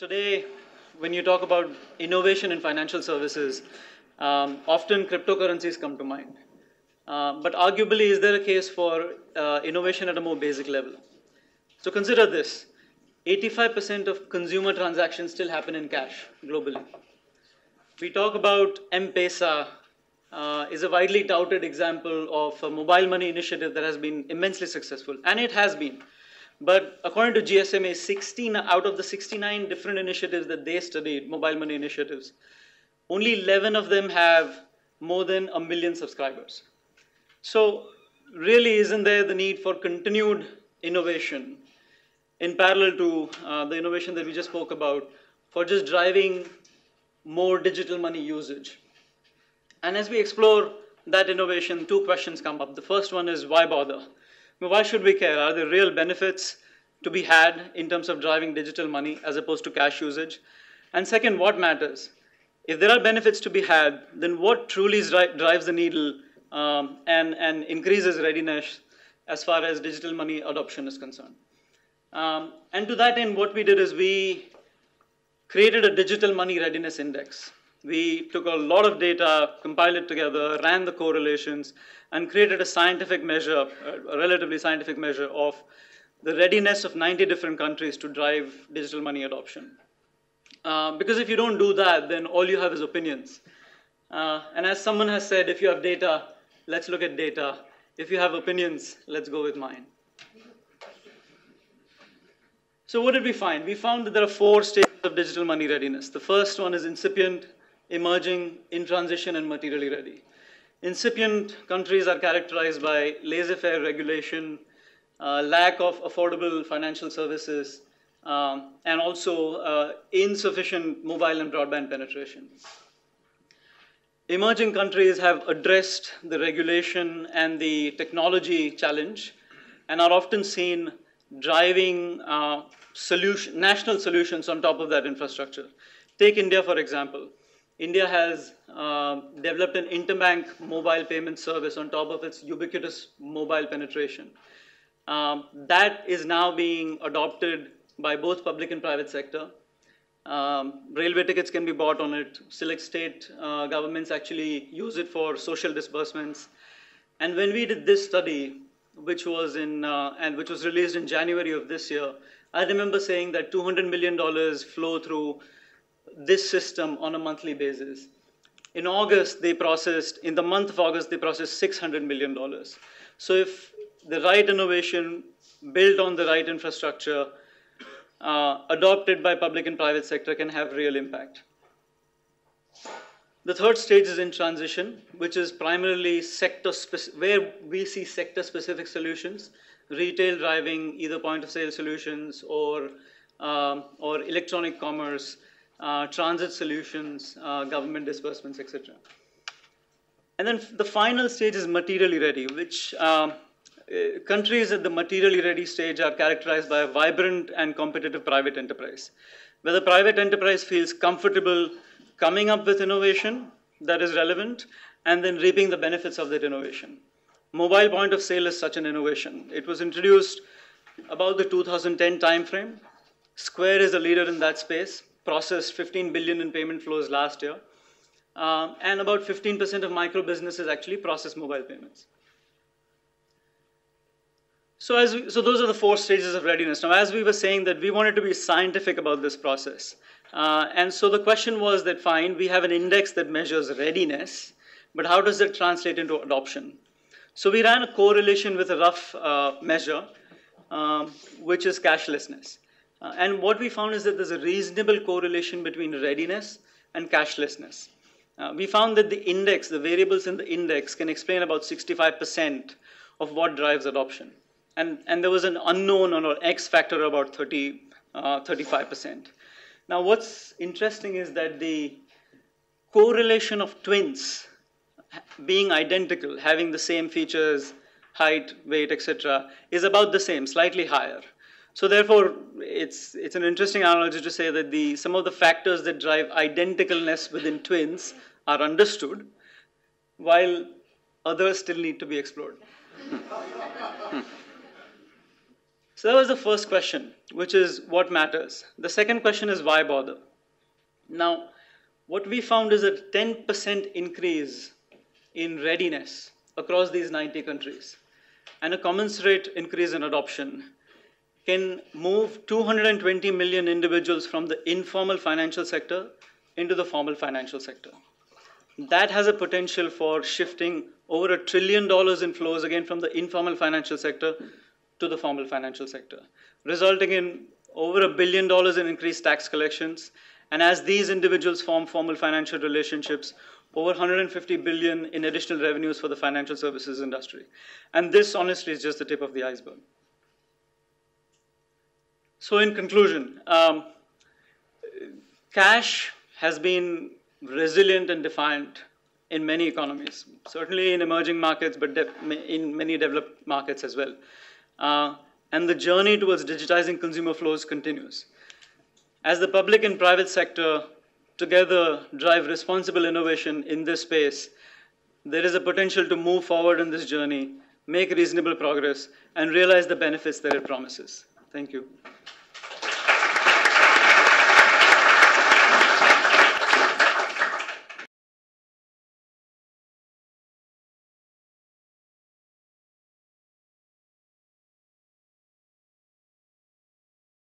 Today, when you talk about innovation in financial services, often cryptocurrencies come to mind. But arguably, is there a case for innovation at a more basic level? So consider this. 85% of consumer transactions still happen in cash globally. We talk about M-Pesa is a widely touted example of a mobile money initiative that has been immensely successful, and it has been. But according to GSMA, 16 out of the 69 different initiatives that they studied, mobile money initiatives, only 11 of them have more than 1 million subscribers. So really, isn't there the need for continued innovation in parallel to the innovation that we just spoke about for just driving more digital money usage? And as we explore that innovation, two questions come up. The first one is, why bother? Why should we care? Are there real benefits to be had in terms of driving digital money as opposed to cash usage? And second, what matters? If there are benefits to be had, then what truly drives the needle and increases readiness as far as digital money adoption is concerned? And to that end, what we did is we created a digital money readiness index. We took a lot of data, compiled it together, ran the correlations, and created a scientific measure, a relatively scientific measure of the readiness of 90 different countries to drive digital money adoption. Because if you don't do that, then all you have is opinions. And as someone has said, if you have data, let's look at data. If you have opinions, let's go with mine. So what did we find? We found that there are 4 stages of digital money readiness. The first one is incipient, emerging, in transition, and materially ready. Incipient countries are characterized by laissez-faire regulation, lack of affordable financial services, and also insufficient mobile and broadband penetration. Emerging countries have addressed the regulation and the technology challenge and are often seen driving national solutions on top of that infrastructure. Take India, for example. India has developed an interbank mobile payment service on top of its ubiquitous mobile penetration. That is now being adopted by both public and private sector. Railway tickets can be bought on it. Select state governments actually use it for social disbursements. And when we did this study, which was released in January of this year, I remember saying that $200 million flow through this system on a monthly basis. In the month of August, they processed $600 million. So if the right innovation built on the right infrastructure, adopted by public and private sector, can have real impact. The third stage is in transition, which is primarily where we see sector-specific solutions, retail driving either point-of-sale solutions or electronic commerce, transit solutions, government disbursements, etc. And then the final stage is materially ready, which countries at the materially ready stage are characterized by a vibrant and competitive private enterprise, where the private enterprise feels comfortable coming up with innovation that is relevant and then reaping the benefits of that innovation. Mobile point of sale is such an innovation. It was introduced about the 2010 timeframe. Square is a leader in that space, processed 15 billion in payment flows last year, and about 15% of micro businesses actually process mobile payments. So those are the 4 stages of readiness. Now, as we were saying that we wanted to be scientific about this process. And so the question was that, fine, we have an index that measures readiness, but how does that translate into adoption? So we ran a correlation with a rough measure, which is cashlessness. And what we found is that there's a reasonable correlation between readiness and cashlessness. We found that the variables in the index can explain about 65% of what drives adoption. And there was an unknown or X factor about 35%. Now, what's interesting is that the correlation of twins being identical, having the same features, height, weight, etc., is about the same, slightly higher. So therefore, it's an interesting analogy to say that some of the factors that drive identicalness within twins are understood, while others still need to be explored. So that was the first question, which is what matters. The second question is why bother? Now, what we found is a 10% increase in readiness across these 90 countries and a commensurate increase in adoption can move 220 million individuals from the informal financial sector into the formal financial sector. That has a potential for shifting over $1 trillion in flows again from the informal financial sector to the formal financial sector, resulting in over $1 billion in increased tax collections. And as these individuals form formal financial relationships, over 150 billion in additional revenues for the financial services industry. And this honestly is just the tip of the iceberg. So in conclusion, cash has been resilient and defiant in many economies, certainly in emerging markets, but in many developed markets as well. And the journey towards digitizing consumer flows continues. As the public and private sector together drive responsible innovation in this space, there is a potential to move forward in this journey, make reasonable progress, and realize the benefits that it promises. Thank you.